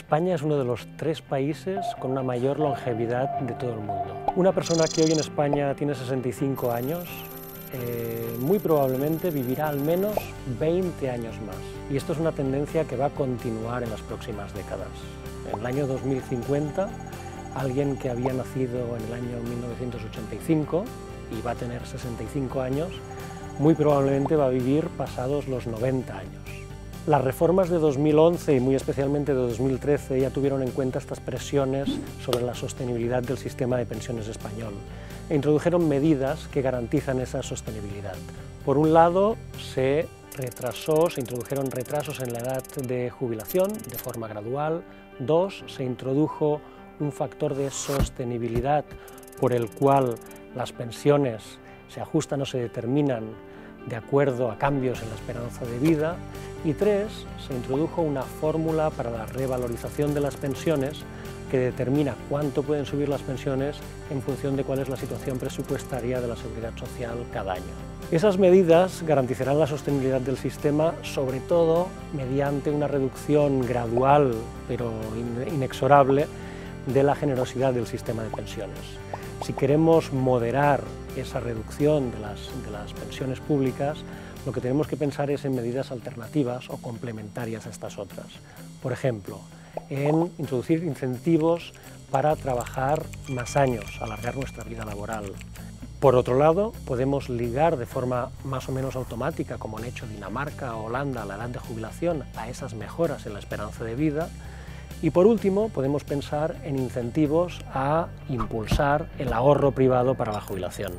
España es uno de los 3 países con una mayor longevidad de todo el mundo. Una persona que hoy en España tiene 65 años, muy probablemente vivirá al menos 20 años más. Y esto es una tendencia que va a continuar en las próximas décadas. En el año 2050, alguien que había nacido en el año 1985 y va a tener 65 años, muy probablemente va a vivir pasados los 90 años. Las reformas de 2011 y muy especialmente de 2013 ya tuvieron en cuenta estas presiones sobre la sostenibilidad del sistema de pensiones español e introdujeron medidas que garantizan esa sostenibilidad. Por un lado, se introdujeron retrasos en la edad de jubilación de forma gradual. 2, se introdujo un factor de sostenibilidad por el cual las pensiones se ajustan o se determinan de acuerdo a cambios en la esperanza de vida. Y 3, se introdujo una fórmula para la revalorización de las pensiones que determina cuánto pueden subir las pensiones en función de cuál es la situación presupuestaria de la Seguridad Social cada año. Esas medidas garantizarán la sostenibilidad del sistema, sobre todo mediante una reducción gradual pero inexorable de la generosidad del sistema de pensiones. Si queremos moderar esa reducción de las pensiones públicas, lo que tenemos que pensar es en medidas alternativas o complementarias a estas otras. Por ejemplo, en introducir incentivos para trabajar más años, alargar nuestra vida laboral. Por otro lado, podemos ligar de forma más o menos automática, como han hecho Dinamarca o Holanda, la edad de jubilación a esas mejoras en la esperanza de vida. Y por último, podemos pensar en incentivos a impulsar el ahorro privado para la jubilación.